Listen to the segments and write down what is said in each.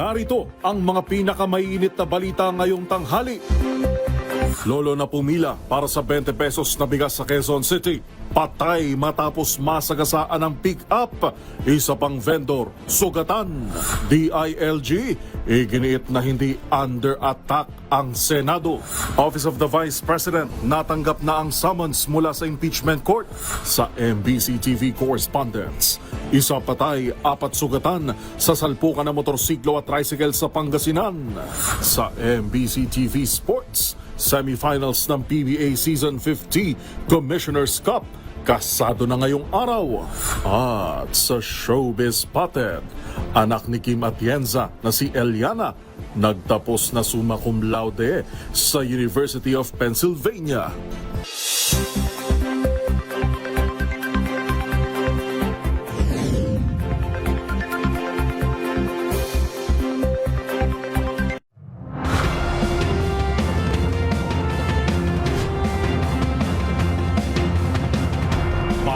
Narito ang mga pinakamainit na balita ngayong tanghali. Lolo na pumila para sa 20 pesos na bigas sa Quezon City. Patay matapos masagasaan ng pick-up. Isa pang vendor, sugatan. DILG, iginiit na hindi under attack ang Senado. Office of the Vice President, natanggap na ang summons mula sa impeachment court. Sa MBC TV correspondents, isa patay, 4 sugatan sa salpukan ng motorsiklo at tricycle sa Pangasinan. Sa MBC TV Sports, semifinals ng PBA Season 50 Commissioner's Cup, kasado na ngayong araw. At sa Showbiz Spotted, anak ni Kim Atienza na si Eliana, nagtapos na summa cum laude sa University of Pennsylvania.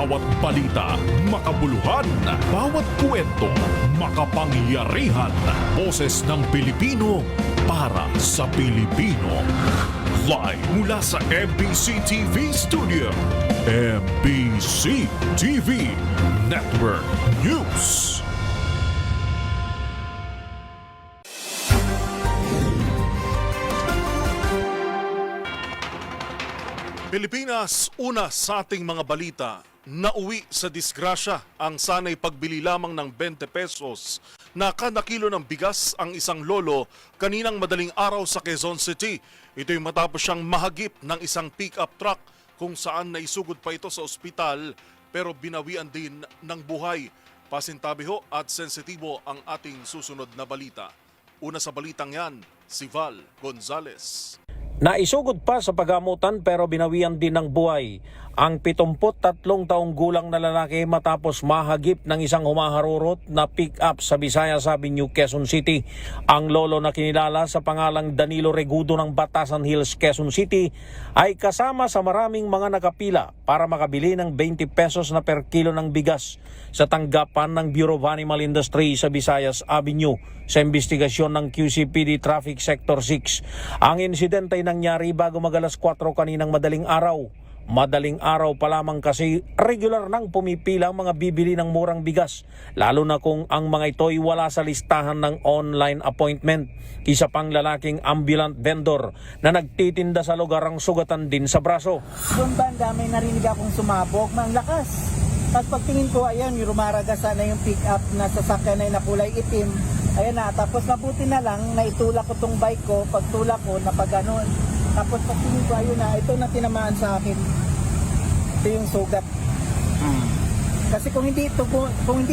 Bawat balita, makabuluhan. Bawat kwento, makapangyarihan. Boses ng Pilipino para sa Pilipino. Live mula sa MBC TV Studio. MBC TV Network News. Pilipinas, una sa ating mga balita. Nauwi sa disgrasya ang sanay pagbili lamang ng 20 pesos na kada kilo ng bigas ang isang lolo kaninang madaling araw sa Quezon City. Ito'y matapos siyang mahagip ng isang pick-up truck kung saan naisugod pa ito sa ospital pero binawian din ng buhay. Pasintabi ho at sensitibo ang ating susunod na balita. Una sa balitang yan, si Val Gonzales. Naisugod pa sa pagamutan pero binawian din ng buhay ang 73 taong gulang na lalaki matapos mahagip ng isang humaharurot na pick-up sa Visayas Avenue, Quezon City. Ang lolo na kinilala sa pangalang Danilo Regudo ng Batasan Hills, Quezon City ay kasama sa maraming mga nakapila para makabili ng 20 pesos na per kilo ng bigas sa tanggapan ng Bureau of Animal Industry sa Visayas Avenue sa investigasyon ng QCPD Traffic Sector 6. Ang insidente ay nangyari bago mag-alas 4 kaninang madaling araw. Madaling araw pa lamang kasi regular nang pumipila ang mga bibili ng murang bigas, lalo na kung ang mga ito'y wala sa listahan ng online appointment. Isa pang lalaking ambulant vendor na nagtitinda sa lugar ang sugatan din sa braso. Doon banda may narinig akong sumabog, mang lakas. Tapos pagtingin ko, ayan, yung rumaragasa na yung pick-up na sasakyan na kulay itim. Ayan na, tapos mabuti na lang, naitulak ko tong bike ko, pagtulak ko, napaganon. Tapos pagtingin ko, ayun na, ito na tinamaan sa akin. Ito yung sugat. Kasi kung hindi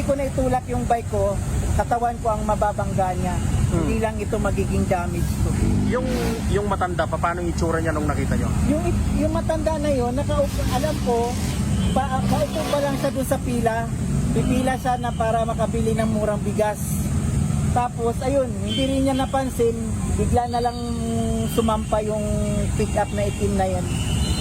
ko na itulak yung bike ko, katawan ko ang mababangga niya. Hindi lang ito magiging damage to. Yung matanda, paano yung itsura niya nung nakita nyo? Yung matanda na yun, alam ko, paupo pa lang siya doon sa pila. Pipila siya na para makabili ng murang bigas. Tapos ayun, hindi rin niya napansin, bigla na lang sumampa yung pick-up na itim na yun.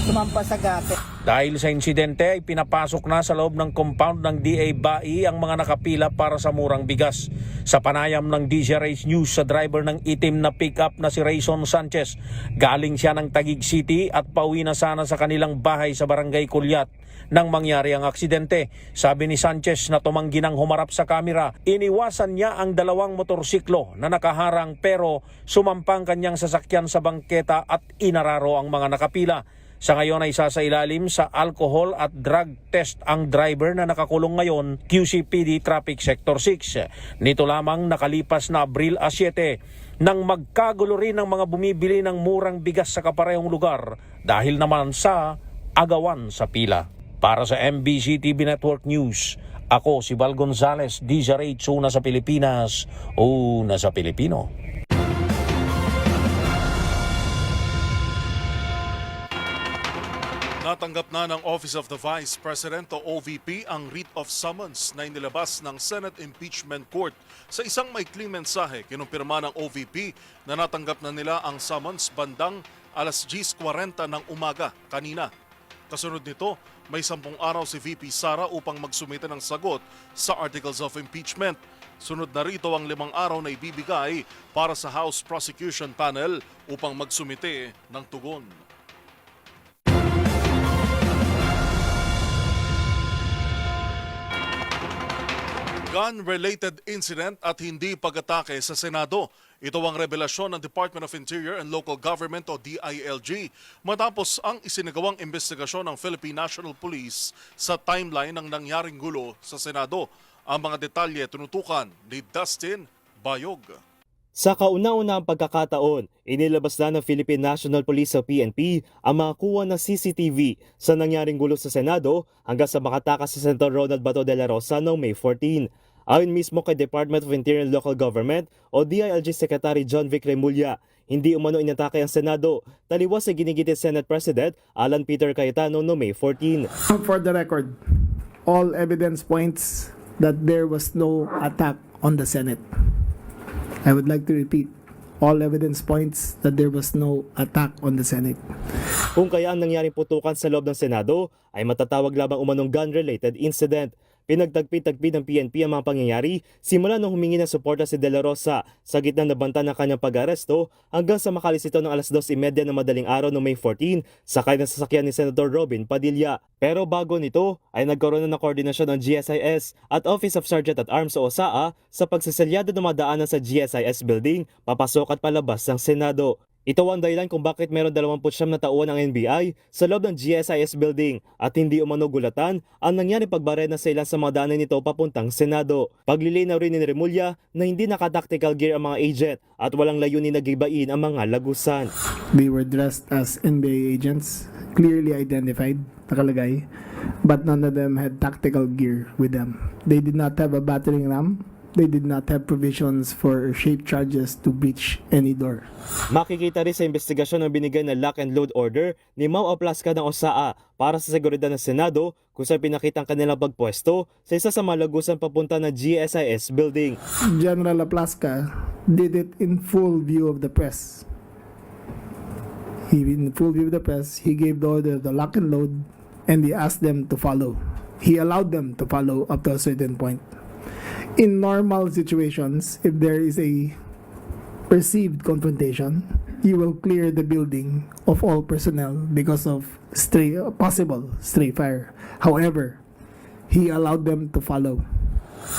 Sumampa sa gate. Dahil sa insidente ay pinapasok na sa loob ng compound ng DA Bai ang mga nakapila para sa murang bigas. Sa panayam ng DZRH News sa driver ng itim na pick-up na si Rayson Sanchez, galing siya ng Taguig City at pauwi na sana sa kanilang bahay sa Barangay Kulyat nang mangyari ang aksidente. Sabi ni Sanchez na tumanggi ng humarap sa kamera, iniwasan niya ang dalawang motorsiklo na nakaharang pero sumampang kanyang sasakyan sa bangketa at inararo ang mga nakapila. Sa ngayon ay sasailalim sa alcohol at drug test ang driver na nakakulong ngayon QCPD Traffic Sector 6. Nito lamang nakalipas na Abril 7 nang magkagulo rin ng mga bumibili ng murang bigas sa kaparehong lugar dahil naman sa agawan sa pila. Para sa MBC TV Network News, ako si Val Gonzales, DZRH, una sa Pilipinas, una sa Pilipino. Natanggap na ng Office of the Vice President o OVP ang writ of summons na inilabas ng Senate Impeachment Court. Sa isang maikling mensahe, kinumpirma ng OVP na natanggap na nila ang summons bandang alas 10:40 ng umaga kanina. Kasunod nito, may 10 araw si VP Sara upang magsumite ng sagot sa Articles of Impeachment. Sunod na rito ang 5 araw na ibibigay para sa House Prosecution Panel upang magsumite ng tugon. Gun-related incident at hindi pag-atake sa Senado. Ito ang revelasyon ng Department of Interior and Local Government o DILG matapos ang isinagawang investigasyon ng Philippine National Police sa timeline ng nangyaring gulo sa Senado. Ang mga detalye tinutukan ni Dustin Bayog. Sa kauna-unahang pagkakataon, inilabas na ng Philippine National Police o PNP ang mga kuha ng CCTV sa nangyaring gulo sa Senado hanggang sa makatakas si Senator Ronald Bato de la Rosa noong May 14. Ayon mismo kay Department of Interior and Local Government o DILG Secretary John Vic Remulla, hindi umano inatake ang Senado, taliwas sa ginigitin Senate President Alan Peter Cayetano noong May 14. For the record, all evidence points that there was no attack on the Senate. I would like to repeat, all evidence points that there was no attack on the Senate. Kung kaya ang nangyaring putukan sa loob ng Senado ay matatawag lamang umanong gun-related incident. Pinagtagpi-tagpi ng PNP ang mga pangyayari simula nung humingi ng suporta si De La Rosa sa gitna ng banta ng kanyang pag-aresto hanggang sa makalis ito ng alas 2:30 ng madaling araw noong May 14 sakay ng sasakyan ni Senator Robin Padilla. Pero bago nito ay nagkaroon na ng koordinasyon ng GSIS at Office of Sergeant at Arms o OSAA sa pagsaselyado ng madaanan sa GSIS building papasok at palabas ng Senado. Ito ang dahilan kung bakit meron 29 na tauhan ang NBI sa loob ng GSIS building at hindi umano gulatan ang nangyari pagbarena sa ilan sa mga daanan nito papuntang Senado. Paglilinaw rin ni Remulla na hindi naka-tactical gear ang mga agent at walang layunin na gibain ang mga lagusan. They were dressed as NBA agents, clearly identified, nakalagay, but none of them had tactical gear with them. They did not have a battering ram. They did not have provisions for shaped charges to breach any door. Makikita rin sa investigasyon ng binigay na lock and load order ni Mau Aplaska ng OSAA para sa seguridad ng Senado kung saan pinakita ang kanilang pagpwesto sa isa sa malagusan papunta na GSIS building. General Aplaska did it in full view of the press. In full view of the press, he gave the order of the lock and load and he asked them to follow. He allowed them to follow up to a certain point. In normal situations, if there is a perceived confrontation, you will clear the building of all personnel because of possible stray fire. However, he allowed them to follow.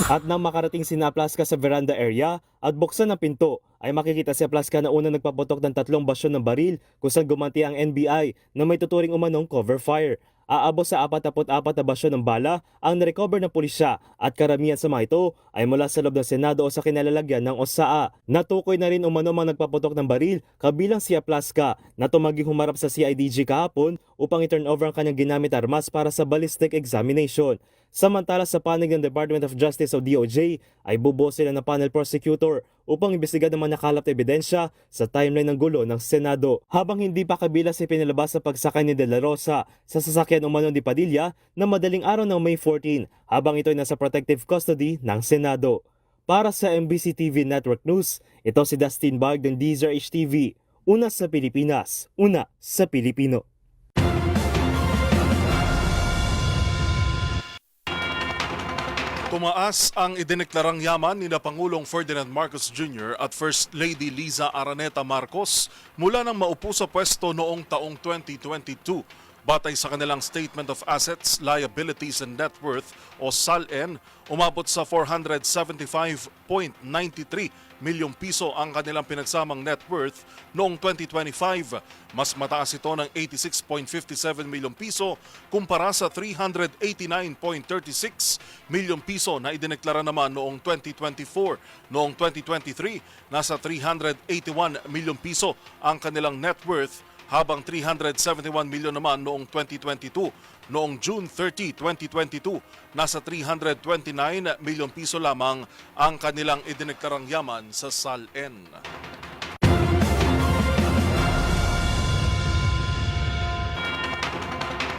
At nang makarating si Aplaska sa veranda area at buksan ang pinto, ay makikita si Aplaska na unang nagpaputok ng 3 basyon ng baril kung saan gumanti ang NBI na may tuturing umanong cover fire. Aabot sa 44 na basyon ng bala ang narecover ng pulisya at karamihan sa mga ito ay mula sa loob ng Senado o sa kinalalagyan ng OSAA. Natukoy na rin umano mga nagpaputok ng baril kabilang si Aplaska na tumaging humarap sa CIDG kahapon upang i-turn over ang kanyang ginamit armas para sa ballistic examination. Samantala sa panig ng Department of Justice o DOJ ay bubuo sila ng panel prosecutor upang imbestigan ng mga nakalap na ebidensya sa timeline ng gulo ng Senado. Habang hindi pa kabilang si pinalabas sa pagsakay ni De La Rosa sa sasakyan umano ni Padilla na madaling araw ng May 14 habang ito ay nasa protective custody ng Senado. Para sa MBC TV Network News, ito si Dustin Bayog ng DZRH TV. Una sa Pilipinas, una sa Pilipino. Tumaas ang idineklarang yaman ni Pangulong Ferdinand Marcos Jr. at First Lady Liza Araneta Marcos mula nang maupo sa pwesto noong taong 2022. Batay sa kanilang Statement of Assets, Liabilities and Net Worth o SALN, umabot sa 475.93 milyong piso ang kanilang pinagsamang net worth noong 2025. Mas mataas ito ng 86.57 milyong piso kumpara sa 389.36 milyong piso na idineklara naman noong 2024. Noong 2023, nasa 381 milyong piso ang kanilang net worth habang 371 milyon naman noong 2022. Noong June 30, 2022, nasa 329 milyong piso lamang ang kanilang idineklarang yaman sa SALN.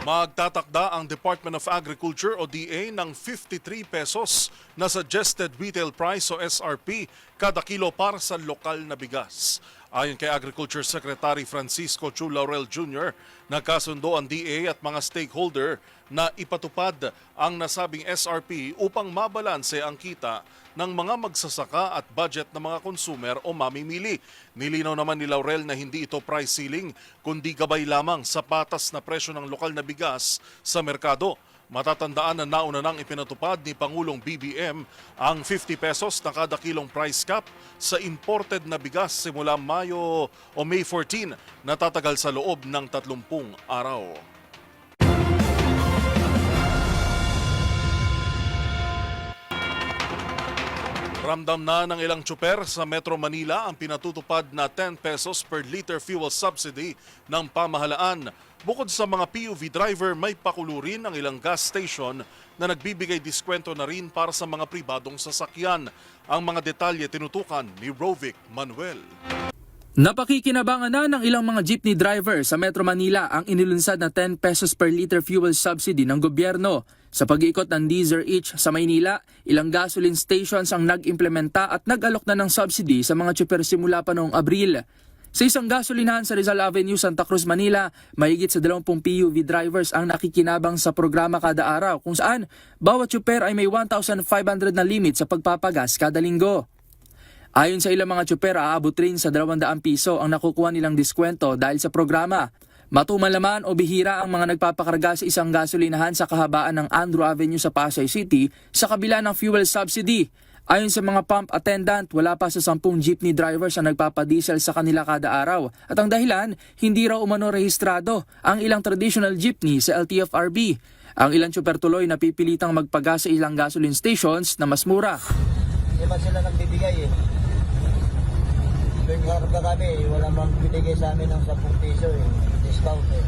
Magtatakda ang Department of Agriculture o DA ng 53 pesos na suggested retail price o SRP kada kilo para sa lokal na bigas. Ayon kay Agriculture Secretary Francisco Chu Laurel Jr., nagkasundo ang DA at mga stakeholder na ipatupad ang nasabing SRP upang mabalanse ang kita ng mga magsasaka at budget ng mga consumer o mamimili. Nilinaw naman ni Laurel na hindi ito price ceiling kundi gabay lamang sa patas na presyo ng lokal na bigas sa merkado. Matatandaan na nauna nang ipinatupad ni Pangulong BBM ang 50 pesos na kada kilong price cap sa imported na bigas simula Mayo o May 14 na tatagal sa loob ng 30 araw. Ramdam na ng ilang tsuper sa Metro Manila ang pinatutupad na 10 pesos per liter fuel subsidy ng pamahalaan. Bukod sa mga PUV driver, may pakulurin ang ilang gas station na nagbibigay diskwento na rin para sa mga pribadong sasakyan. Ang mga detalye tinutukan ni Rovic Manuel. Napakikinabangan na ng ilang mga jeepney driver sa Metro Manila ang inilunsad na 10 pesos per liter fuel subsidy ng gobyerno. Sa pag-iikot ng DZRH sa Maynila, ilang gasoline stations ang nag-implementa at nag-alok na ng subsidy sa mga tsuper simula pa noong Abril. Sa isang gasolinahan sa Rizal Avenue, Santa Cruz, Manila, mahigit sa 20 PUV drivers ang nakikinabang sa programa kada araw kung saan bawat tsuper ay may 1,500 na limit sa pagpapagas kada linggo. Ayon sa ilang mga tsuper, aabot rin sa 200 piso ang nakukuha nilang diskwento dahil sa programa. Matumal naman o bihira ang mga nagpapakarga sa isang gasolinahan sa kahabaan ng Andrew Avenue sa Pasay City sa kabila ng fuel subsidy. Ayon sa mga pump attendant, wala pa sa 10 jeepney drivers ang nagpapadiesel sa kanila kada araw. At ang dahilan, hindi raw umano rehistrado ang ilang traditional jeepney sa LTFRB. Ang ilang tsuper tuloy napipilitang magpagas sa ilang gasoline stations na mas mura. Hindi ba sila nagbibigay eh? Tuwing karga kami, wala mang binigay sa amin ng 10 piso eh. Discount eh.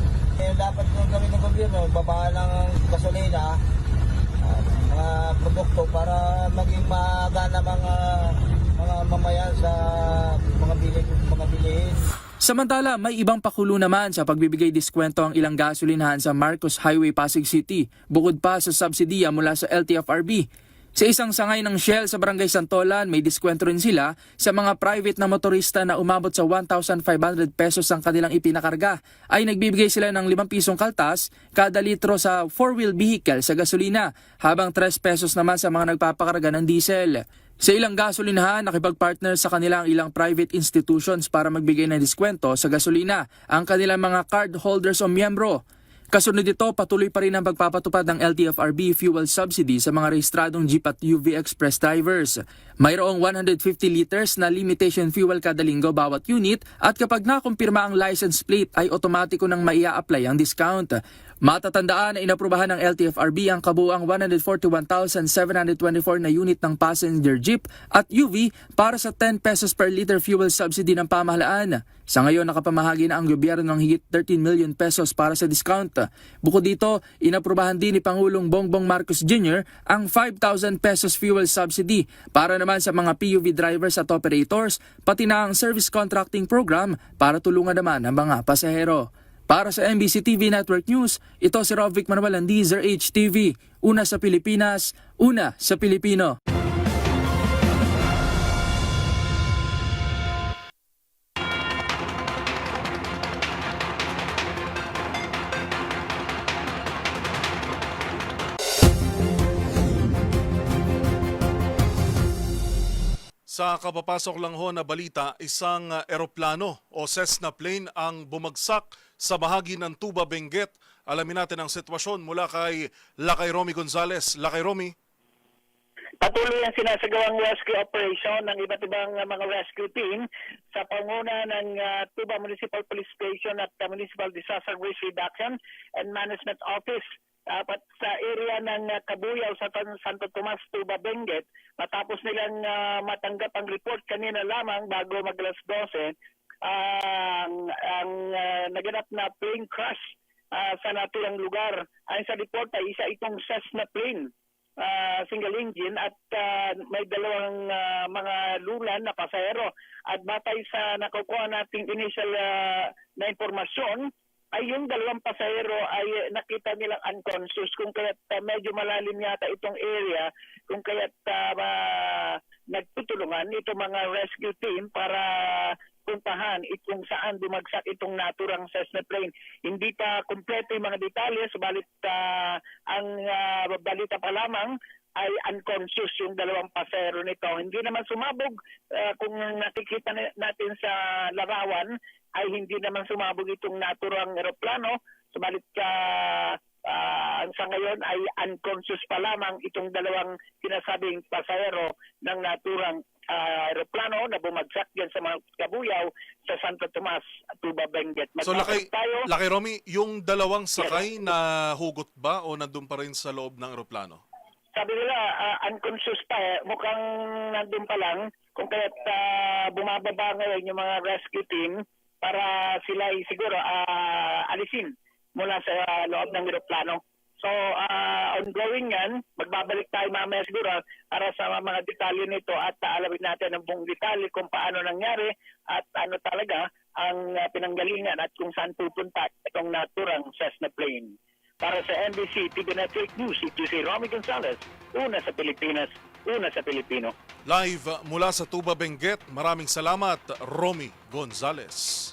Dapat kung kami ng gobyerno, babaan ng gasolina, mga produkto para maging magana mga mamayan sa mga bilihin. Samantala, may ibang pakulo naman sa pagbibigay diskwento ang ilang gasolinahan sa Marcos Highway, Pasig City, bukod pa sa subsidiya mula sa LTFRB. Sa isang sangay ng Shell sa Barangay Santolan, may diskwento rin sila sa mga private na motorista na umabot sa 1,500 pesos ang kanilang ipinakarga. Ay nagbibigay sila ng 5 pisong kaltas kada litro sa 4-wheel vehicle sa gasolina, habang 3 pesos naman sa mga nagpapakarga ng diesel. Sa ilang gasolinahan, nakipag-partner sa kanilang ilang private institutions para magbigay ng diskwento sa gasolina ang kanilang mga card holders o miyembro. Kasunod nito, patuloy pa rin ang pagpapatupad ng LTFRB fuel subsidy sa mga rehistradong Jeep at UV Express drivers. Mayroong 150 liters na limitation fuel kada linggo bawat unit at kapag nakumpirma ang license plate ay otomatiko nang maia-apply ang discount. Matatandaan na inaprubahan ng LTFRB ang kabuuang 141,724 na unit ng passenger jeep at UV para sa 10 pesos per liter fuel subsidy ng pamahalaan. Sa ngayon, nakapamahagi na ang gobyerno ng higit 13 million pesos para sa discount. Bukod dito, inaprubahan din ni Pangulong Bongbong Marcos Jr. ang 5,000 pesos fuel subsidy para naman sa mga PUV drivers at operators, pati na ang service contracting program para tulungan naman ang mga pasahero. Para sa MBC TV Network News, ito si Rovic Manuel ng DZRH TV. Una sa Pilipinas, una sa Pilipino. Sa kapapasok lang ho na balita, isang eroplano o Cessna plane ang bumagsak sa bahagi ng Tuba, Benguet. Alamin natin ang sitwasyon mula kay Lakay Romy Gonzales. Lakay Romy. Patuloy ang sinasagawang rescue operation ng iba't ibang mga rescue team sa panguna ng Tuba Municipal Police Station at Municipal Disaster Risk Reduction and Management Office. At sa area ng Kabuyaw sa Santo Tomas, Tuba, Benguet, matapos nilang matanggap ang report kanina lamang bago mag-alas 12, ang naganap na plane crash sa naturang lugar. Ayon sa report ay isa itong Cessna plane, single engine, at may dalawang mga lulan na pasahero. At batay sa nakukuha nating initial na informasyon, ay yung dalawang pasahero ay nakita nilang unconscious, kung kaya't medyo malalim yata itong area, kung kaya't nagtutulungan itong mga rescue team para puntahan kung saan bumagsak itong naturang Cessna plane. Hindi pa kumpleto yung mga detalye, subalit ang balita pa lamang ay unconscious yung dalawang pasero nito. Hindi naman sumabog, kung nakikita natin sa larawan, ay hindi naman sumabog itong naturang eroplano. Subalit sa ngayon ay unconscious pa lamang itong dalawang sinasabing pasahero ng naturang aeroplano na bumagsak yan sa mga kabuyaw sa Santo Tomas, Tuba, Benguet. So Laki tayo. Romy, yung dalawang sakay na hugot ba o nandun pa rin sa loob ng eroplano? Sabi nila, unconscious pa mukhang nandun pa lang, kung kaya't bumababa ngayon yung mga rescue team para sila ay siguro alisin mula sa loob ng eroplano. So, ongoing yan. Magbabalik tayo mamaya siguro para sa mga detalye nito at alamin natin ang buong detalye kung paano nangyari at ano talaga ang pinanggalingan at kung saan pupunta itong naturang Cessna plane. Para sa NBC TV Network News, ito si Romy Gonzalez, una sa Pilipinas, una sa Pilipino. Live mula sa Tuba, Benguet, maraming salamat, Romy Gonzalez.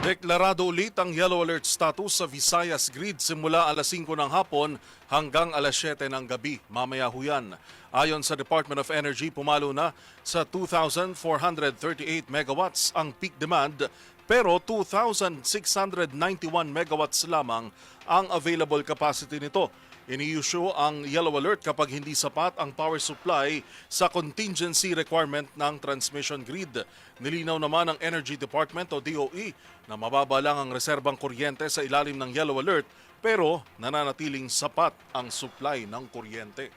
Deklarado ulit ang yellow alert status sa Visayas Grid simula alas 5 ng hapon hanggang alas 7 ng gabi. Mamaya huyan. Ayon sa Department of Energy, pumalo na sa 2,438 megawatts ang peak demand pero 2,691 megawatts lamang ang available capacity nito. Ini-issue ang yellow alert kapag hindi sapat ang power supply sa contingency requirement ng transmission grid. Nilinaw naman ng Energy Department o DOE na mababa lang ang reserbang kuryente sa ilalim ng yellow alert pero nananatiling sapat ang supply ng kuryente.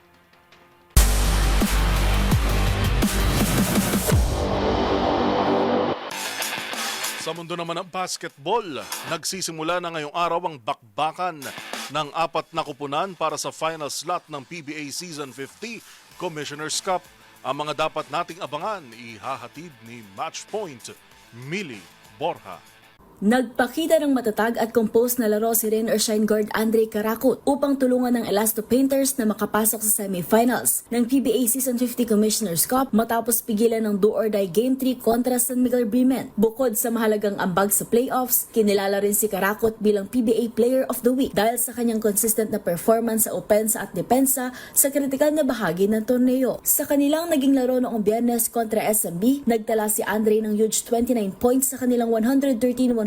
Sa mundo naman ng basketball, nagsisimula na ngayong araw ang bakbakan ng 4 na kupunan para sa final slot ng PBA Season 50 Commissioner's Cup. Ang mga dapat nating abangan, ihahatid ni Matchpoint, Millie Borja. Nagpakita ng matatag at compose na laro si Rain or Shine guard Andre Carakot upang tulungan ng Elasto Painters na makapasok sa semifinals ng PBA Season 50 Commissioner's Cup matapos pigilan ng do-or-die Game 3 kontra San Miguel Bremen. Bukod sa mahalagang ambag sa playoffs, kinilala rin si Carakot bilang PBA Player of the Week dahil sa kanyang consistent na performance sa opensa at depensa sa kritikal na bahagi ng torneo. Sa kanilang naging laro noong Biyernes kontra SMB, nagtala si Andre ng huge 29 points sa kanilang 113-104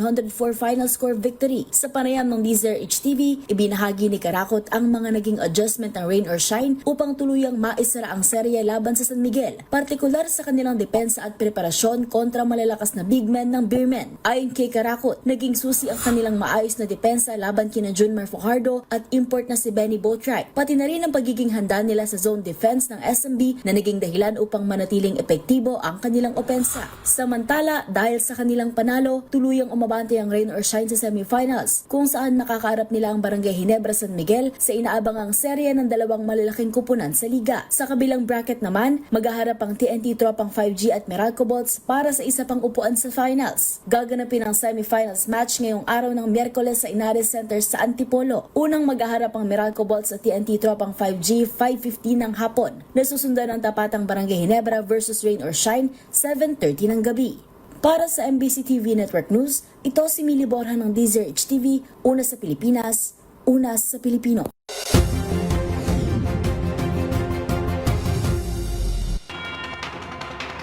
final score victory. Sa panayam ng DZRH TV, ibinahagi ni Carakot ang mga naging adjustment ng Rain or Shine upang tuluyang maisara ang serye laban sa San Miguel, partikular sa kanilang depensa at preparasyon kontra malalakas na big men ng Beermen. Ayon kay Carakot, naging susi ang kanilang maayos na depensa laban kina Junmar Fajardo at import na si Benny Boatwright, pati na rin ang pagiging handa nila sa zone defense ng SMB na naging dahilan upang manatiling epektibo ang kanilang opensa. Samantala, dahil sa kanilang panalo, tuluyang umabante ang Rain or Shine sa semifinals, kung saan nakakaharap nila ang Barangay Ginebra San Miguel sa inaabangang serye ng dalawang malalaking kupunan sa liga. Sa kabilang bracket naman, maghaharap ang TNT Tropang 5G at Meralco Bolts para sa isa pang upuan sa finals. Gaganapin ang semifinals match ngayong araw ng Miyerkules sa Inares Center sa Antipolo. Unang maghaharap ang Meralco Bolts at TNT Tropang 5G 5:15 ng hapon. Nasusundan ang tapatang Barangay Ginebra versus Rain or Shine 7:30 ng gabi. Para sa MBC TV Network News, ito si Millie Borja ng DZRH TV, una sa Pilipinas, una sa Pilipino.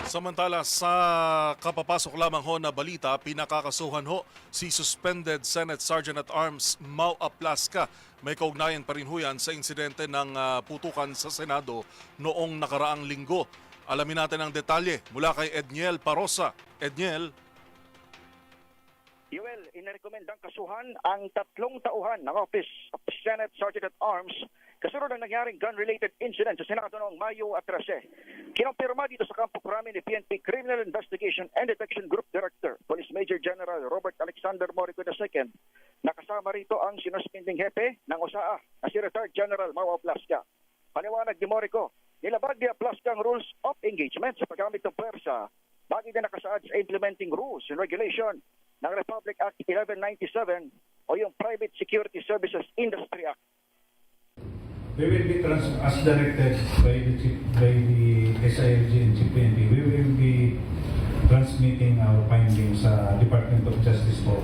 Samantala, sa kapapasok lamang ho na balita, pinakakasuhan ho si suspended Senate Sergeant at Arms Mau Aplaska. May kaugnayan pa rin ho yan sa insidente ng putukan sa Senado noong nakaraang linggo. Alamin natin ang detalye mula kay Edniel Parosa. Edniel. Yuel, inirekomendang kasuhan ang 3 tauhan ng Office of Senate Sergeant at Arms kasunod ng nangyaring gun-related incident sa Senado noong Mayo 13. Kinumpirma dito sa Campo Crame ni PNP Criminal Investigation and Detection Group Director, Police Major General Robert Alexander Morico II, na kasama rito ang sinuspending hepe ng OSAA na si Retired General Mau Aplaska. Paliwanag ni Morico, nilabag ni Aplaska ang rules of engagement sa paggamit ng pwersa, bagay na nakasaad sa implementing rules and regulation ng Republic Act 1197 o yung Private Security Services Industry Act. We will be as directed by the SILG and CPNP. We will be transmitting our findings sa Department of Justice for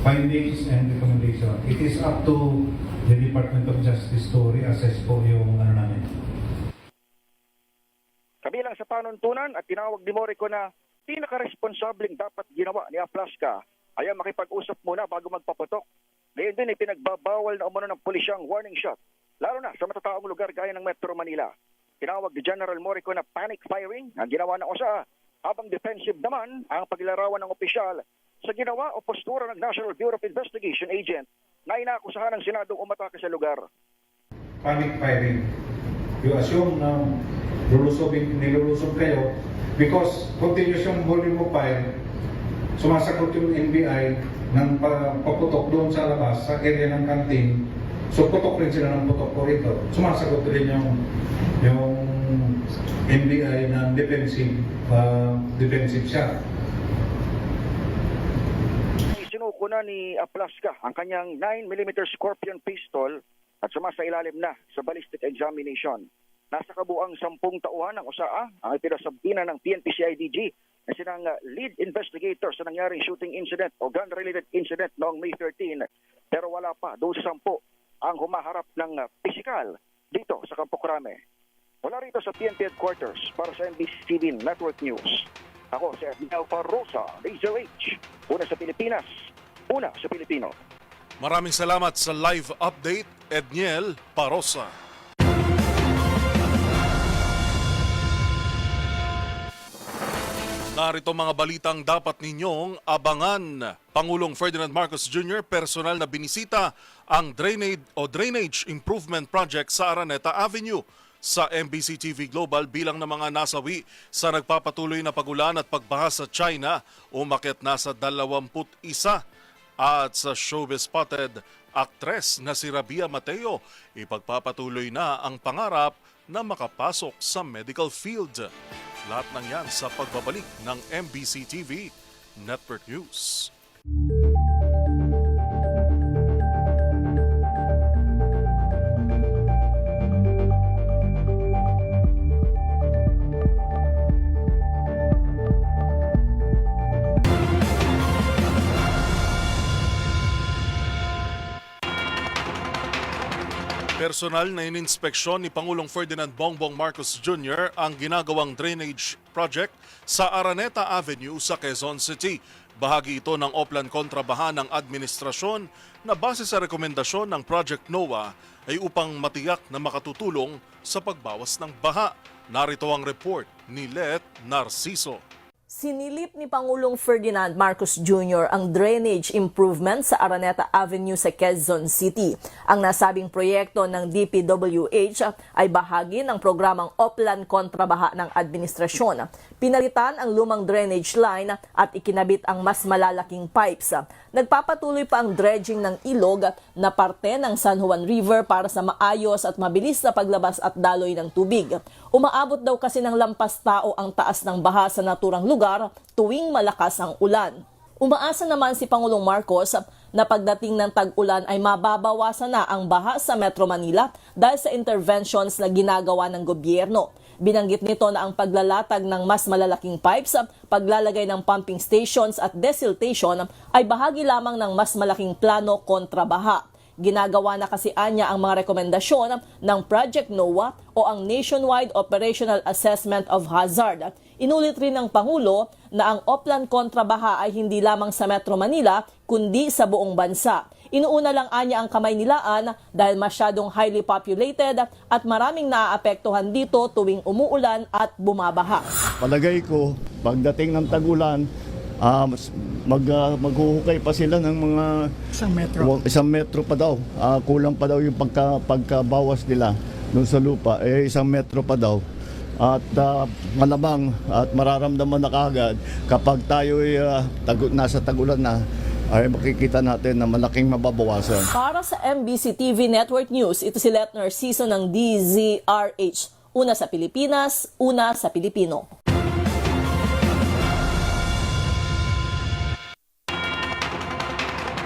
findings and recommendation. It is up to the Department of Justice to reassess po yung namin. Kabilang sa panuntunan at tinawag ni Morico na pinaka-responsabling dapat ginawa ni Aplaska ay ang makipag-usap muna bago magpaputok. Ngayon din ay pinagbabawal na umano ng pulisyang warning shot, lalo na sa matataong lugar gaya ng Metro Manila. Tinawag ni General Morico na panic firing ang ginawa ng OSA, habang defensive naman ang paglarawan ng opisyal sa ginawa o postura ng National Bureau of Investigation agent na inaakusahan ng Senadong umatake sa lugar. Panic firing. You assume na nilulusog kayo because continuous yung volume of fire, sumasagot yung NBI ng paputok doon sa labas, sa area ng kantin. So putok rin sila ng putok po rito. Sumasagot rin yung NBI ng defensive siya. Sinuko na ni Aplaska ang kanyang 9mm Scorpion pistol at sumasailalim na sa ballistic examination. Nasa kabuang 10 tauhan ng OSAA ang ipinasabina ng PNP-CIDG na sinang lead investigator sa nangyaring shooting incident o gun-related incident noong May 13. Pero wala pa doon sa 10 ang humaharap ng pisikal dito sa Campo Crame. Wala rito sa PNP headquarters para sa NBC Network News. Ako si Edniel Parrosa, Razor H. Una sa Pilipinas, una sa Pilipino. Maraming salamat sa live update, Edniel Parrosa. Narito mga balitang dapat ninyong abangan. Pangulong Ferdinand Marcos Jr. personal na binisita ang drainage improvement project sa Araneta Avenue sa MBC TV Global bilang ng mga nasawi sa nagpapatuloy na pagulan at pagbaha sa China, umakyat na sa 21. At sa showbiz spotted actress na si Rabia Mateo, ipagpapatuloy na ang pangarap na makapasok sa medical field. Lahat ng yan sa pagbabalik ng MBC TV Network News. Personal na ininspeksyon ni Pangulong Ferdinand Bongbong Marcos Jr. ang ginagawang drainage project sa Araneta Avenue sa Quezon City. Bahagi ito ng Oplan Kontrabaha ng administrasyon na base sa rekomendasyon ng Project NOAA ay upang matiyak na makatutulong sa pagbawas ng baha. Narito ang report ni Let Narciso. Sinilip ni Pangulong Ferdinand Marcos Jr. ang drainage improvement sa Araneta Avenue sa Quezon City. Ang nasabing proyekto ng DPWH ay bahagi ng programang Oplan Kontrabaha ng administrasyon. Pinalitan ang lumang drainage line at ikinabit ang mas malalaking pipes. Nagpapatuloy pa ang dredging ng ilog na parte ng San Juan River para sa maayos at mabilis na paglabas at daloy ng tubig. Umaabot daw kasi ng lampas tao ang taas ng baha sa naturang lugar tuwing malakas ang ulan. Umaasa naman si Pangulong Marcos na pagdating ng tag-ulan ay mababawasan na ang baha sa Metro Manila dahil sa interventions na ginagawa ng gobyerno. Binanggit nito na ang paglalatag ng mas malalaking pipes, paglalagay ng pumping stations at desiltation ay bahagi lamang ng mas malaking plano kontra baha. Ginagawa na kasi anya ang mga rekomendasyon ng Project NOAA o ang Nationwide Operational Assessment of Hazard. Inulit rin ng Pangulo na ang Oplan Kontrabaha ay hindi lamang sa Metro Manila kundi sa buong bansa. Inuuna lang anya ang kamay nilaan dahil masyadong highly populated at maraming naaapektuhan dito tuwing umuulan at bumabaha. Palagay ko, pagdating ng tag-ulan, maghuhukay pa sila ng mga isang metro pa daw. Kulang pa daw yung pagkabawas nila doon sa lupa. 1 metro pa daw. At malamang at mararamdaman na kaagad kapag tayo nasa tag-ulan na, ay makikita natin na malaking mababawasan. Para sa MBC TV Network News, ito si Let Narciso ng DZRH. Una sa Pilipinas, una sa Pilipino.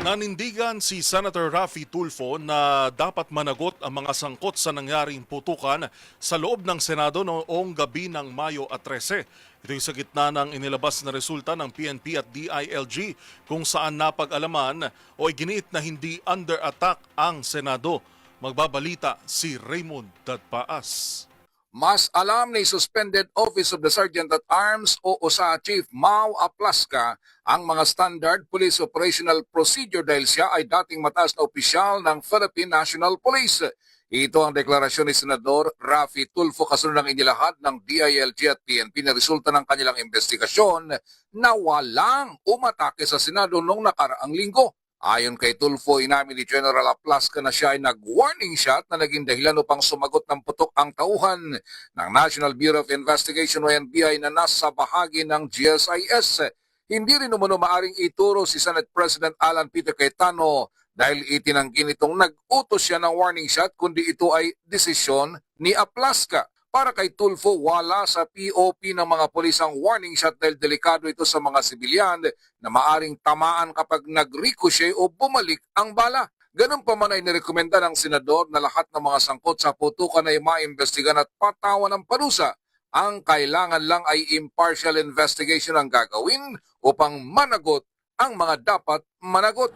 Nanindigan si Senator Raffy Tulfo na dapat managot ang mga sangkot sa nangyaring putukan sa loob ng Senado noong gabi ng Mayo 13. Ito'y sa gitna ng inilabas na resulta ng PNP at DILG kung saan napag-alaman o iginiit na hindi under attack ang Senado. Magbabalita si Raymond Dadpaas. Mas alam ni Suspended Office of the Sergeant at Arms o OSA Chief Mau Aplaska ang mga standard police operational procedure dahil siya ay dating mataas na opisyal ng Philippine National Police. Ito ang deklarasyon ni Senador Raffy Tulfo kasunod ng inilahad ng DILG at PNP na resulta ng kanilang investigasyon na walang umatake sa Senado noong nakaraang linggo. Ayon kay Tulfo, inamin ni General Aplaska na siya ay nag-warning shot na naging dahilan upang sumagot ng putok ang tauhan ng National Bureau of Investigation o NBI na nasa bahagi ng GSIS. Hindi rin umano maaring ituro si Senate President Alan Peter Cayetano dahil itinanggi nitong nag-utos siya ng warning shot kundi ito ay desisyon ni Aplaska. Para kay Tulfo, wala sa POP ng mga pulis ang warning shot dahil delikado ito sa mga sibilyan na maaring tamaan kapag nag-ricochet o bumalik ang bala. Ganun pa man ay nirekomenda ng senador na lahat ng mga sangkot sa putukan ay maimbestigan at patawan ng parusa. Ang kailangan lang ay impartial investigation ang gagawin upang managot ang mga dapat managot.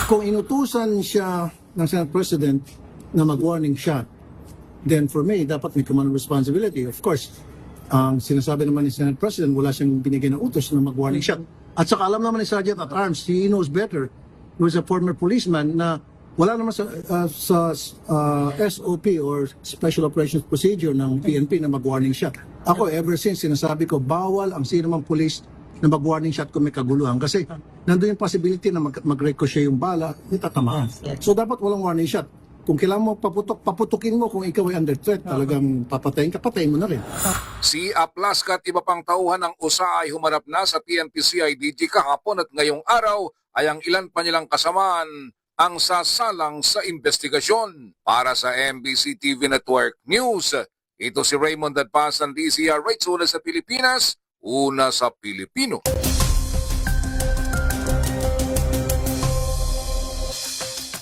Kung inutusan siya ng Senate President na mag-warning shot, then for me, dapat may command responsibility. Of course, ang sinasabi naman ni Senate President, wala siyang binigay ng utos na mag-warning shot. At saka alam naman ni Sergeant at Arms, he knows better, he was a former policeman, na wala naman sa SOP or Special Operations Procedure ng PNP na mag-warning shot. Ako, ever since, sinasabi ko, bawal ang sino mang police na mag-warning shot kung may kaguluhan. Kasi nandun yung possibility na mag-ricochet yung bala, itatamaan. So dapat walang warning shot. Kung kailangan mo paputukin mo kung ikaw ay under threat, talagang patayin mo na rin. Si Aplaska at iba pang tauhan ng OSA ay humarap na sa PNP-CIDG kahapon at ngayong araw ay ang ilan pa nilang kasamaan ang sasalang sa investigasyon. Para sa MBC TV Network News, ito si Raymond Dadpaas ng DZRH, una sa Pilipinas, una sa Pilipino.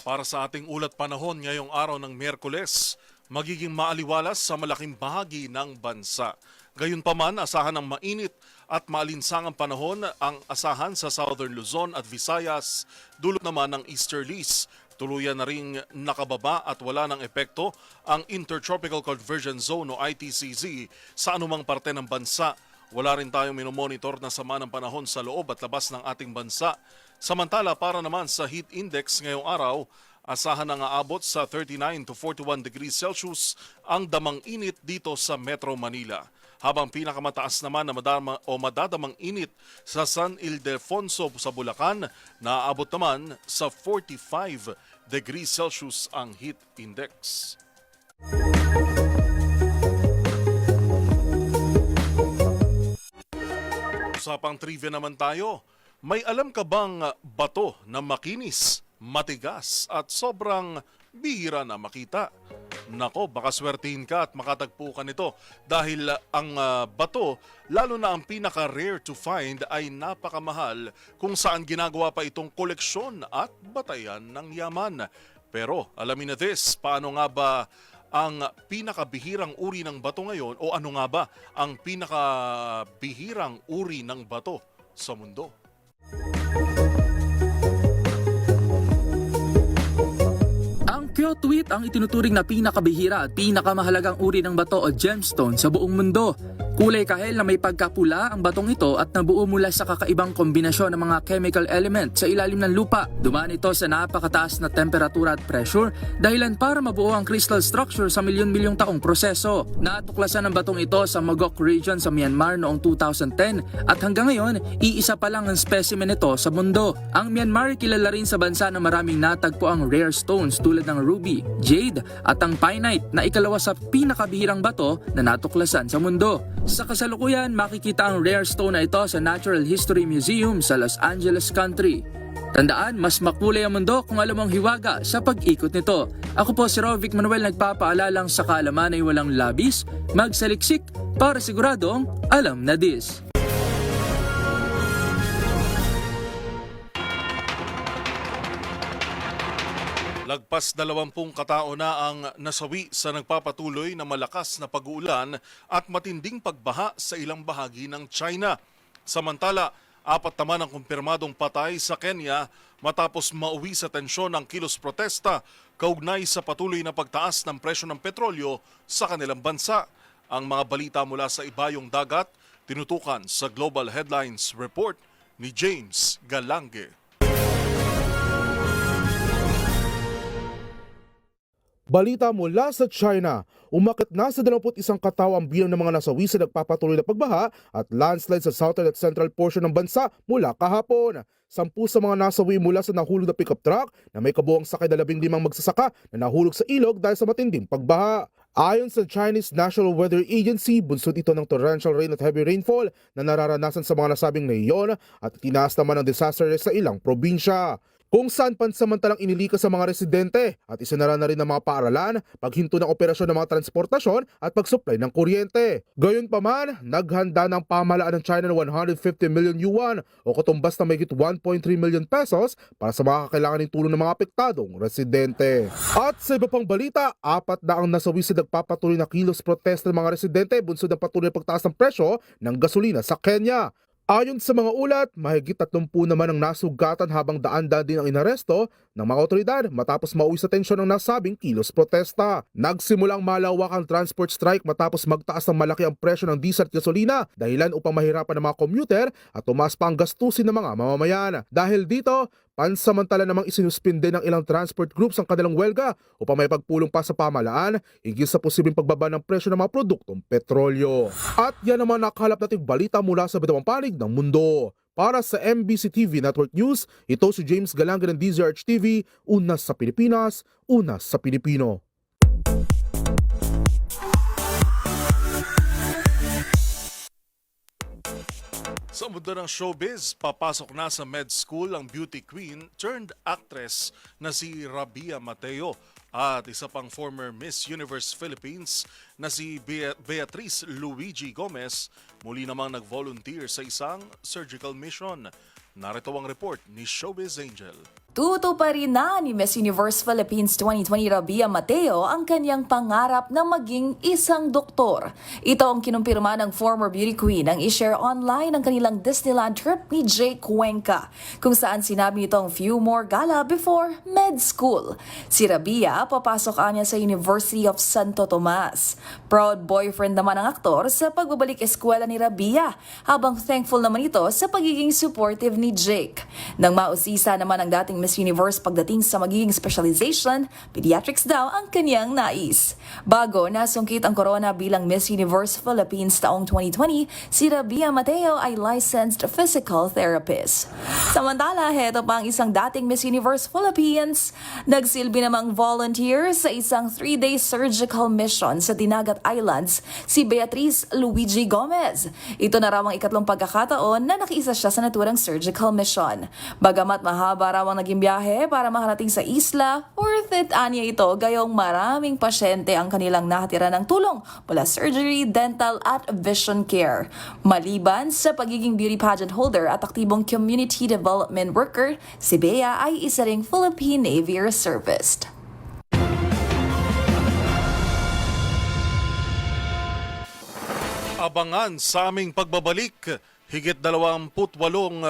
Para sa ating ulat panahon ngayong araw ng Miyerkules, magiging maaliwalas sa malaking bahagi ng bansa. Gayunpaman, asahan ng mainit at maalinsangang panahon ang asahan sa Southern Luzon at Visayas, dulot naman ng easterlies. Tuluyan na ring nakababa at wala ng epekto ang Intertropical Convergence Zone o ITCZ sa anumang parte ng bansa. Wala rin tayong minomonitor na sama ng panahon sa loob at labas ng ating bansa. Samantala, para naman sa heat index ngayong araw, asahan na aabot sa 39 to 41 degrees Celsius ang damang init dito sa Metro Manila. Habang pinakamataas naman na madadamang init sa San Ildefonso sa Bulacan, naaabot naman sa 45 degrees Celsius ang heat index. Usapang trivia naman tayo. May alam ka bang bato na makinis, matigas at sobrang bihira na makita? Nako, baka swertihin ka at makatagpo ka nito dahil ang bato, lalo na ang pinaka-rare to find ay napakamahal kung saan ginagawa pa itong koleksyon at batayan ng yaman. Pero alamin na this, paano nga ba ang pinakabihirang uri ng bato ngayon o ano nga ba ang pinakabihirang uri ng bato sa mundo? Ang Kyotoite ang itinuturing na pinakabihira at pinakamahalagang uri ng bato o gemstone sa buong mundo. Kulay kahel na may pagkapula ang batong ito at nabuo mula sa kakaibang kombinasyon ng mga chemical element sa ilalim ng lupa. Dumaan ito sa napakataas na temperatura at pressure dahilan para mabuo ang crystal structure sa milyon-milyong taong proseso. Natuklasan ang batong ito sa Mogok region sa Myanmar noong 2010 at hanggang ngayon, iisa pa lang ang specimen nito sa mundo. Ang Myanmar kilala rin sa bansa na maraming natagpo ang rare stones tulad ng ruby, jade at ang pinite na ikalawa sa pinakabihirang bato na natuklasan sa mundo. Sa kasalukuyan, makikita ang rare stone na ito sa Natural History Museum sa Los Angeles Country. Tandaan, mas makulay ang mundo kung alam mong hiwaga sa pag-ikot nito. Ako po si Rovic Manuel, nagpapaalalang sa kaalaman ay walang labis, magsaliksik para siguradong alam na this. Lagpas 20 katao na ang nasawi sa nagpapatuloy na malakas na pag-uulan at matinding pagbaha sa ilang bahagi ng China. Samantala, 4 naman ang kumpirmadong patay sa Kenya matapos mauwi sa tensyon ng kilos protesta kaugnay sa patuloy na pagtaas ng presyo ng petrolyo sa kanilang bansa. Ang mga balita mula sa ibayong dagat, tinutukan sa Global Headlines Report ni James Galange. Balita mula sa China, umakit na sa 21 katao ang bilang ng mga nasawi sa nagpapatuloy na pagbaha at landslide sa southern at central portion ng bansa mula kahapon. 10 sa mga nasawi mula sa nahulog na pickup truck na may kabuang sakay na 15 magsasaka na nahulog sa ilog dahil sa matinding pagbaha. Ayon sa Chinese National Weather Agency, bunsod ito ng torrential rain at heavy rainfall na nararanasan sa mga nasabing rehiyon at tinaas naman ang disaster risk sa ilang probinsya. Kung saan pansamantalang inilikas sa mga residente at isinara na rin ng mga paaralan, paghinto ng operasyon ng mga transportasyon at pagsupply ng kuryente. Gayunpaman, naghanda ng pamahalaan ng China ng 150 million yuan o katumbas na mahigit 1.3 million pesos para sa mga kakailanganing tulong ng mga apektadong residente. At sa iba pang balita, 4 na ang nasawi sa nagpapatuloy na kilos protesta ng mga residente bunsod ng patuloy na pagtaas ng presyo ng gasolina sa Kenya. Ayon sa mga ulat, mahigit 30 naman ang nasugatan habang daan-daan din ang inaresto ng mga otoridad matapos mauwi sa tensyon ng nasabing kilos protesta. Nagsimulang malawakang transport strike matapos magtaas ng malaki ang presyo ng diesel at gasolina dahilan upang mahirapan ng mga commuter at tumaas pa ang gastusin ng mga mamamayan. Dahil dito, pansamantala namang isinuspinde ng ilang transport groups ang kanilang welga upang may pagpulong pa sa pamahalaan higit sa posibleng pagbaba ng presyo ng mga produktong petrolyo. At yan naman nakakalap nating balita mula sa bidawang panig ng mundo. Para sa MBC TV Network News, ito si James Galange ng DZRH TV, una sa Pilipinas, una sa Pilipino. Sa mundo ng showbiz, papasok na sa med school ang beauty queen turned actress na si Rabia Mateo at isa pang former Miss Universe Philippines na si Beatriz Luigi Gomez muli namang nag-volunteer sa isang surgical mission. Narito ang report ni Showbiz Angel. Tutuparin na ni Miss Universe Philippines 2020 Rabia Mateo ang kanyang pangarap na maging isang doktor. Ito ang kinumpirma ng former beauty queen nang i-share online ang kanilang Disneyland trip ni Jake Cuenca, kung saan sinabi nitong few more gala before med school. Si Rabia papasok anya sa University of Santo Tomas. Proud boyfriend naman ang aktor sa pagbabalik eskwela ni Rabia, habang thankful naman ito sa pagiging supportive ni Jake. Nang mausisa naman ang dating Miss Universe pagdating sa magiging specialization, pediatrics daw ang kanyang nais. Bago nasungkit ang corona bilang Miss Universe Philippines taong 2020, si Rabia Mateo ay licensed physical therapist. Samantala, heto pa ang isang dating Miss Universe Philippines. Nagsilbi namang volunteer sa isang 3-day surgical mission sa Dinagat Islands, si Beatriz Luigi Gomez. Ito na raw ang ikatlong pagkakataon na nakiisa siya sa naturang surgical mission. Bagamat mahaba raw ang naging biyahe para makarating sa isla, worth it anya ito gayong maraming pasyente ang kanilang nakatira ng tulong mula surgery, dental at vision care. Maliban sa pagiging beauty pageant holder at aktibong community development worker, si Bea ay isa ring Philippine Navy reservist. Abangan sa aming pagbabalik, higit 28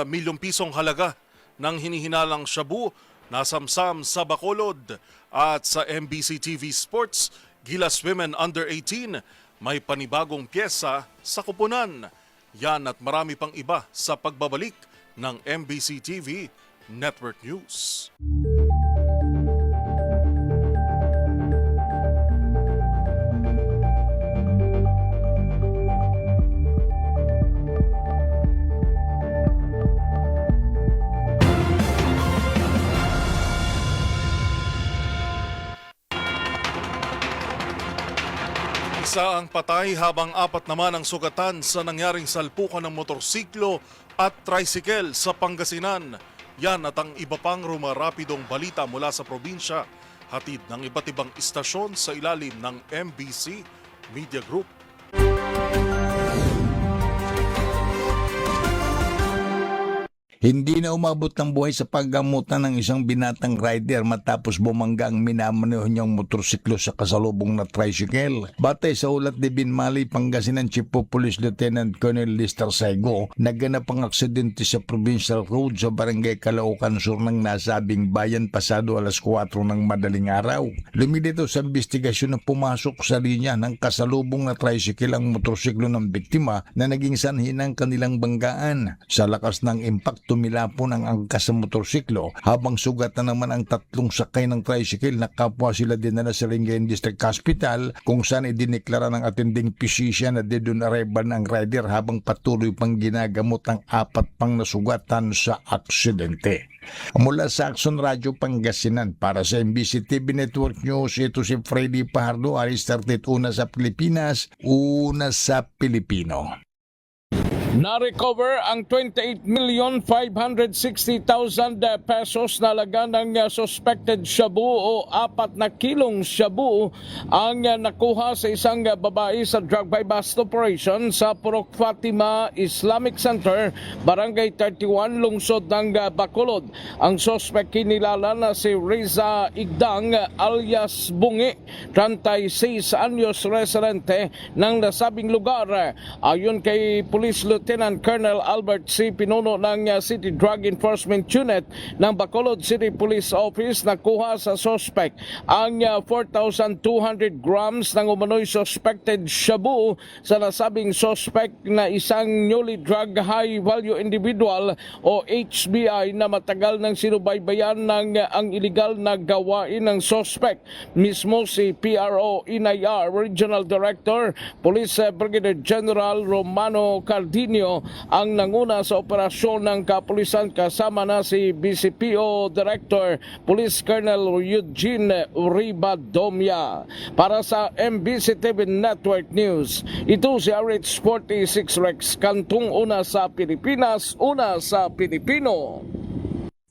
milyong pisong halaga ng hinihinalang shabu nasamsam sa Bacolod. At sa MBC TV Sports, Gilas Women Under 18, may panibagong pyesa sa kupunan. Yan at marami pang iba sa pagbabalik ng MBC TV Network News. Isa ang patay habang 4 naman ang sugatan sa nangyaring salpukan ng motorsiklo at tricycle sa Pangasinan. Yan at ang iba pang rumarapidong balita mula sa probinsya, hatid ng iba't ibang istasyon sa ilalim ng MBC Media Group. Hindi na umabot ng buhay sa paggamutan ng isang binatang rider matapos bumangga ang minamaneho niyang motorsiklo sa kasalubong na tricycle. Batay sa ulat ni Binmali, Pangasinan Chief of Police Lieutenant Colonel Lister Saigo, naganap ang aksidente sa Provincial Road sa Barangay Caloocan Sur ng nasabing bayan pasado alas 4 ng madaling araw. Lumilito sa investigasyon na pumasok sa linya ng kasalubong na tricycle ang motorsiklo ng biktima na naging sanhi ng kanilang banggaan. Sa lakas ng impact, tumilapon ang angkas sa motorsiklo habang sugat na naman ang tatlong sakay ng tricycle na kapwa sila dinala sa Lingayen District Hospital kung saan idineklara ng attending physician na dead on arrival ang rider habang patuloy pang ginagamot ang 4 pang nasugatan sa aksidente. Mula sa Action Radio Pangasinan para sa MBC TV Network News, ito si Freddy Pajardo, alis 31 sa Pilipinas, una sa Pilipino. Na-recover ang 28,560,000 pesos na laga ng suspected shabu o 4 na kilong shabu ang nakuha sa isang babae sa drug buy-bust operation sa Purok Fatima Islamic Center, Barangay 31, lungsod ng Bacolod. Ang suspect kinilala na si Riza Igdang alias Bungi, 36 anyos, residente ng nasabing lugar. Ayon kay Police Lieutenant Colonel Albert C. Pinuno ng City Drug Enforcement Unit ng Bacolod City Police Office, nakuha sa suspect ang 4,200 grams ng umano'y suspected shabu sa nasabing suspect na isang newly drug high value individual o HBI na matagal nang sinubaybayan ng ang illegal na gawain ng suspect. Mismo si PRO NIR Regional Director Police Brigadier General Romano Cardinio ang nanguna sa operasyon ng kapulisan kasama na si BCPO Director Police Colonel Eugene Ribadomia. Para sa MBC TV Network News, ito si RH46 Rex Kantong, una sa Pilipinas, una sa Pilipino.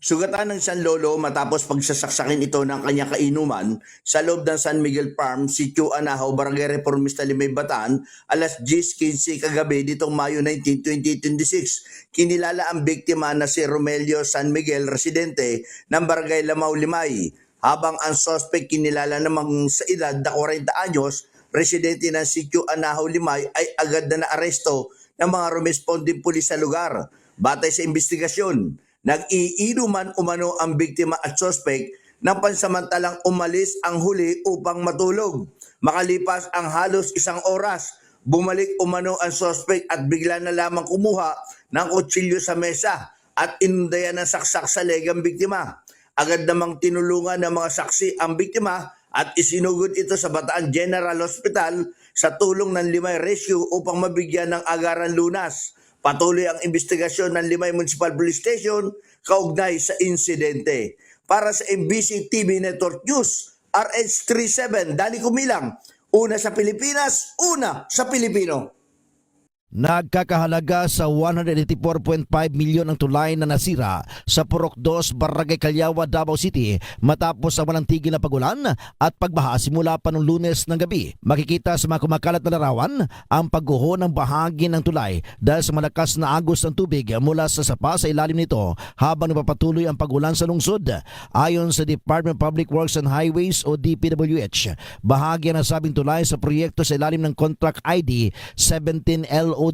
Sugatan ng San Lolo matapos pagsasaksakin ito ng kanya kainuman sa loob ng San Miguel Farm, Sitio Anahaw, Barangay Reformista, Limay, Bataan, alas 10:15 kagabi ditong Mayo 19, 2026. Kinilala ang biktima na si Romelio San Miguel, residente ng Barangay Lamaw, Limay, habang ang suspect kinilala namang sa edad na 40 anyos, residente ng Sitio Anahaw, Limay, ay agad na naaresto ng mga rumesponding pulis sa lugar. Batay sa investigasyon, nag-iinuman umano ang biktima at suspect nang pansamantalang umalis ang huli upang matulog. Makalipas ang halos 1 oras, bumalik umano ang suspect at bigla na lamang kumuha ng kutsilyo sa mesa at inundayan ng saksak sa leg ang biktima. Agad namang tinulungan ng mga saksi ang biktima at isinugod ito sa Bataan General Hospital sa tulong ng Limay Rescue upang mabigyan ng agaran lunas. Patuloy ang investigasyon ng Limay Municipal Police Station kaugnay sa insidente. Para sa MBC TV Network News, RH37, Dali Kumilang, una sa Pilipinas, una sa Pilipino. Nagkakahalaga sa 184.5 milyon ang tulay na nasira sa Purok 2, Barangay Calyawa, Davao City matapos ang walang tigil na pagulan at pagbaha simula pa noong Lunes ng gabi. Makikita sa mga kumakalat na larawan ang pagguho ng bahagi ng tulay dahil sa malakas na agos ng tubig mula sa sapa sa ilalim nito habang napapatuloy ang pagulan sa lungsod. Ayon sa Department of Public Works and Highways o DPWH, bahagi ng nasabing tulay sa proyekto sa ilalim ng Contract ID 17LO-0133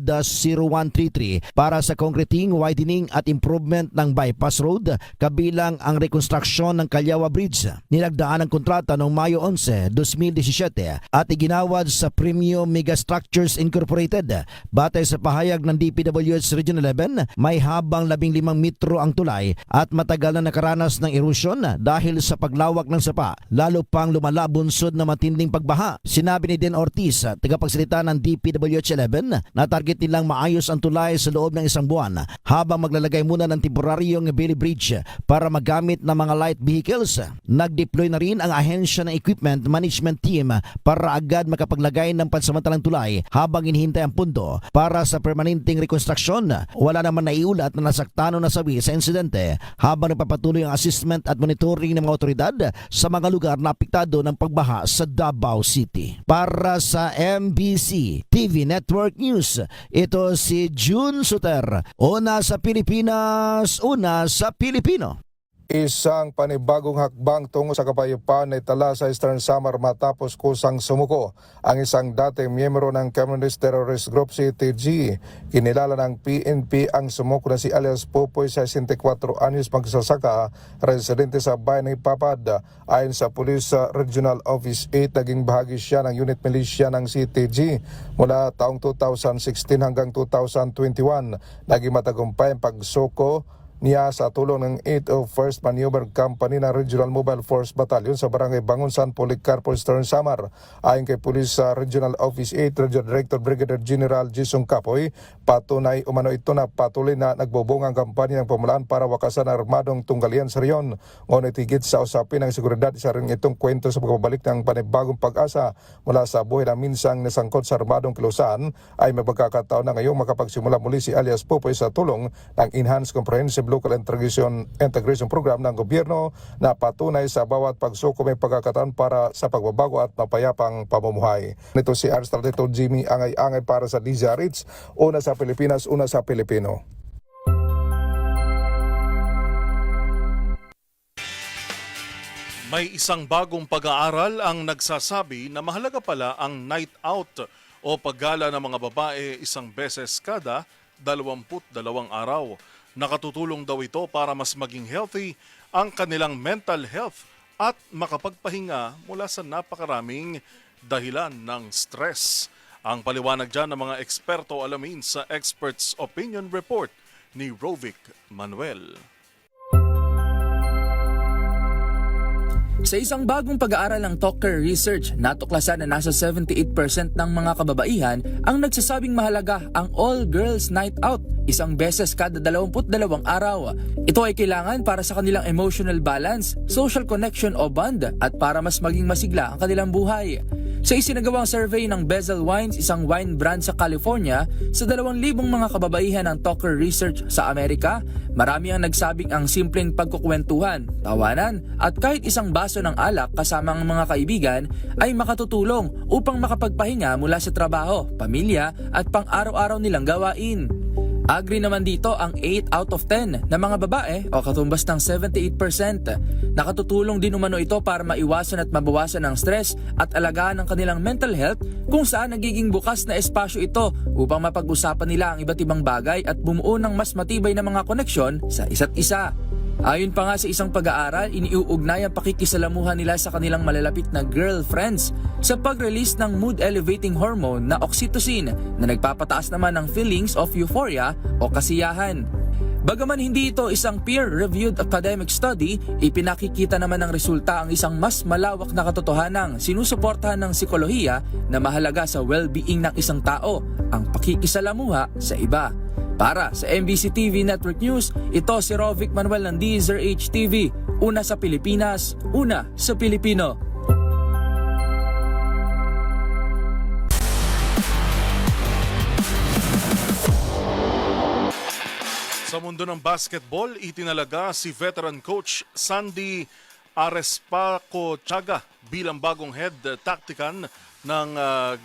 para sa concreting, widening at improvement ng bypass road kabilang ang rekonstruksyon ng Calyawa Bridge. Nilagdaan ang kontrata noong Mayo 11, 2017 at iginawad sa Premium Megastructures Incorporated. Batay sa pahayag ng DPWH Region 11, may habang 15 metro ang tulay at matagal na nakaranas ng erosyon dahil sa paglawak ng sapa, lalo pang lumala bunsod na matinding pagbaha. Sinabi ni Den Ortiz, tagapagsalita ng DPWH 11, na target nilang maayos ang tulay sa loob ng 1 buwan habang maglalagay muna ng temporaryong Bailey Bridge para magamit ng mga light vehicles. Nag-deploy na rin ang ahensya ng Equipment Management Team para agad makapaglagay ng pansamantalang tulay habang hinihintay ang pundo para sa permanenteng rekonstruksyon. Wala naman naiulat na nasaktan o nasawi sa insidente habang nagpapatuloy ang assessment at monitoring ng mga otoridad sa mga lugar na apektado ng pagbaha sa Davao City. Para sa MBC TV Network News, Ito si June Suter. Una sa Pilipinas, una sa Pilipino. Isang panibagong hakbang tungo sa kapayapaan na itala sa Eastern Samar matapos kusang sumuko ang isang dating miyembro ng Communist Terrorist Group CTG. Kinilala ng PNP ang sumuko na si alias Popoy, 64 anyos, magsasaka, residente sa bayan ng Ipapad. Ayon sa Police Regional Office 8, naging bahagi siya ng unit militia ng CTG mula taong 2016 hanggang 2021. Naging matagumpay ang pagsuko niya sa tulong ng 801st Maneuver Company ng Regional Mobile Force Battalion sa Barangay Bangunsan, Policarpo, Eastern Samar. Ayon kay Police Regional Office 8 Regional Director Brigadier General Jisung Kapoy, patunay umano ito na patuloy na nagbubong ang kampanya ng pamulaan para wakasan ang armadong tunggalian sa riyon. Ngunit higit sa usapin ng seguridad, isa rin itong kwento sa pagbabalik ng panibagong pag-asa mula sa buhay na minsang nasangkot sa armadong kilusan ay may pagkakataon na ngayong makapagsimula muli si alias Popoy sa tulong ng Enhanced Comprehensive Local Integration Program ng gobyerno na patunay sa bawat pagsuko may pagkakataon para sa pagbabago at mapayapang pamumuhay. Nito si Arstratito Jimmy Angay-Angay para sa DZRH, una sa Pilipinas, una sa Pilipino. May isang bagong pag-aaral ang nagsasabi na mahalaga pala ang night out o paggala ng mga babae isang beses kada 22 araw. Nakatutulong daw ito para mas maging healthy ang kanilang mental health at makapagpahinga mula sa napakaraming dahilan ng stress. Ang paliwanag dyan ng mga eksperto, alamin sa Experts Opinion Report ni Rovic Manuel. Sa isang bagong pag-aaral ng Talker Research, natuklasan na nasa 78% ng mga kababaihan ang nagsasabing mahalaga ang all-girls night out, isang beses kada 22 araw. Ito ay kailangan para sa kanilang emotional balance, social connection o bond at para mas maging masigla ang kanilang buhay. Sa isinagawang survey ng Bezel Wines, isang wine brand sa California, sa 2,000 mga kababaihan ng Talker Research sa Amerika, marami ang nagsabing ang simpleng pagkukwentuhan, tawanan at kahit isang baso ng alak kasama ang mga kaibigan ay makatutulong upang makapagpahinga mula sa trabaho, pamilya at pang-araw-araw nilang gawain. Agree naman dito ang 8 out of 10 na mga babae o katumbas ng 78%. Nakatutulong din umano ito para maiwasan at mabawasan ang stress at alagaan ang kanilang mental health kung saan nagiging bukas na espasyo ito upang mapag-usapan nila ang iba't ibang bagay at bumuo ng mas matibay na mga koneksyon sa isa't isa. Ayon pa nga sa isang pag-aaral, iniuugnay ang pakikisalamuhan nila sa kanilang malalapit na girlfriends sa pag-release ng mood-elevating hormone na oxytocin na nagpapataas naman ng feelings of euphoria o kasiyahan. Bagaman hindi ito isang peer-reviewed academic study, ipinakikita naman ng resulta ang isang mas malawak na katotohanang sinusuportahan ng psikolohiya na mahalaga sa well-being ng isang tao, ang pakikisalamuha sa iba. Para sa MBC TV Network News, ito si Rovic Manuel ng DZRH TV. Una sa Pilipinas, una sa Pilipino. Sa mundo ng basketball, itinalaga si veteran coach Sandy Arespaco-Chaga bilang bagong head tactican ng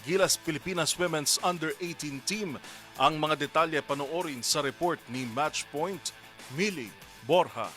Gilas Pilipinas Women's Under-18 team. Ang mga detalye panoorin sa report ni Matchpoint, Millie Borja.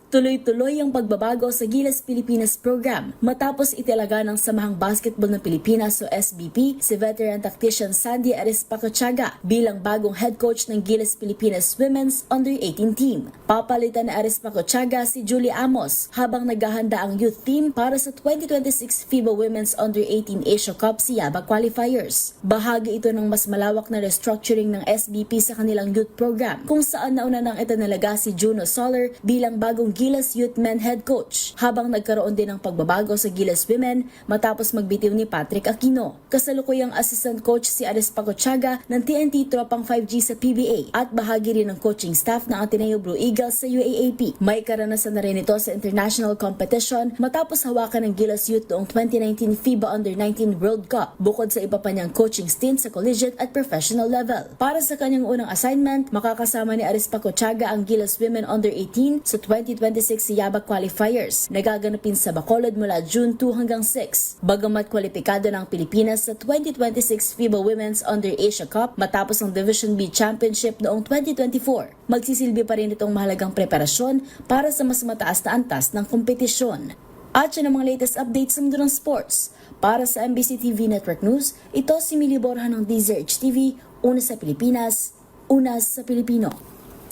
Tuloy-tuloy ang pagbabago sa Gilas Pilipinas program matapos italaga ng Samahang Basketball ng Pilipinas o SBP si veteran tactician Sandy Arespaco-Chaga bilang bagong head coach ng Gilas Pilipinas Women's Under-18 team. Papalitan na Arespaco-Chaga si Julie Amos habang naghahanda ang youth team para sa 2026 FIBA Women's Under-18 Asia Cup Siaba Qualifiers. Bahagi ito ng mas malawak na restructuring ng SBP sa kanilang youth program kung saan nauna nang itinalaga si Juno Soler bilang bagong Gilas Youth Men Head Coach habang nagkaroon din ng pagbabago sa Gilas Women matapos magbitiw ni Patrick Aquino. Kasalukuyang assistant coach si Arespaco-Chaga ng TNT Tropang 5G sa PBA at bahagi rin ng coaching staff ng Ateneo Blue Eagles sa UAAP. May karanasan na rin ito sa international competition matapos hawakan ng Gilas Youth noong 2019 FIBA Under-19 World Cup bukod sa iba pa niyang coaching stint sa collegiate at professional level. Para sa kanyang unang assignment, makakasama ni Arespaco-Chaga ang Gilas Women Under-18 sa 2026 2026 Yaba qualifiers na gaganapin sa Bacolod mula June 2 hanggang 6. Bagamat kwalipikado ng Pilipinas sa 2026 FIBA Women's Under Asia Cup matapos ang Division B Championship noong 2024, magsisilbi pa rin itong mahalagang preparasyon para sa mas mataas na antas ng kompetisyon. At yan ang mga latest updates sa mundo ng sports. Para sa MBC TV Network News, ito si Mili Borja ng DZRH TV, una sa Pilipinas, una sa Pilipino.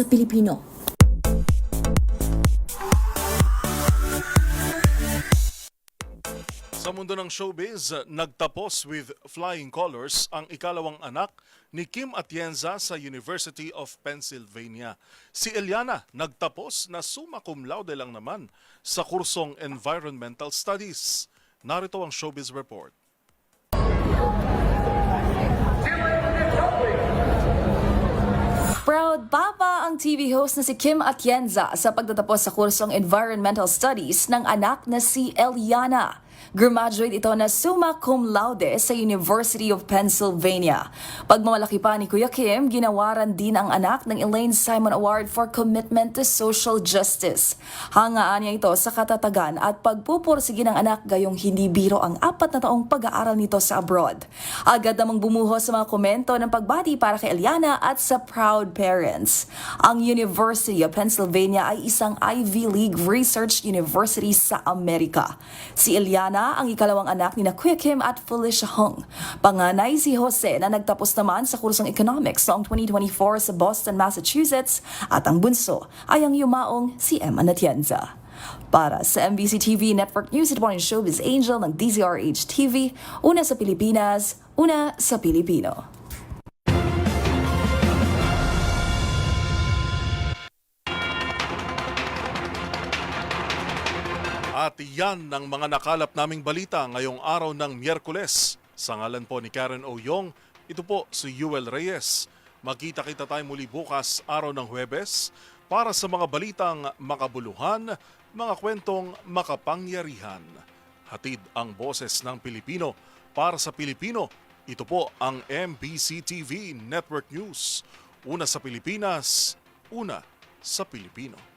Sa Pilipino. Sa mundo ng showbiz, nagtapos with flying colors ang ikalawang anak ni Kim Atienza sa University of Pennsylvania. Si Eliana nagtapos na summa cum laude lang naman sa kursong Environmental Studies. Narito ang showbiz report. Proud papa ang TV host na si Kim Atienza sa pagtatapos sa kursong Environmental Studies ng anak na si Eliana. Graduate ito na summa cum laude sa University of Pennsylvania. Pagmamalaki pa ni Kuya Kim, ginawaran din ang anak ng Elaine Simon Award for Commitment to Social Justice. Hangaan niya ito sa katatagan at pagpupursige ng anak gayong hindi biro ang 4 na taong pag-aaral nito sa abroad. Agad namang bumuhos sa mga komento ng pagbati para kay Eliana at sa proud parents. Ang University of Pennsylvania ay isang Ivy League research university sa Amerika. Si Eliana ang ikalawang anak ni Kuya Kim at Felicia Hung. Panganay si Jose na nagtapos naman sa kursong Economics noong 2024 sa Boston, Massachusetts at ang bunso ay ang yumaong si Emma Atienza. Para sa MBC TV Network News, ito po ang Showbiz Angel ng DZRH TV, una sa Pilipinas, una sa Pilipino. At yan ang mga nakalap naming balita ngayong araw ng Miyerkules. Sa ngalan po ni Karen Oyong, ito po si Yuel Reyes. Magkita-kita tayo muli bukas araw ng Huwebes para sa mga balitang makabuluhan, mga kwentong makapangyarihan. Hatid ang boses ng Pilipino para sa Pilipino. Ito po ang MBC TV Network News. Una sa Pilipinas, una sa Pilipino.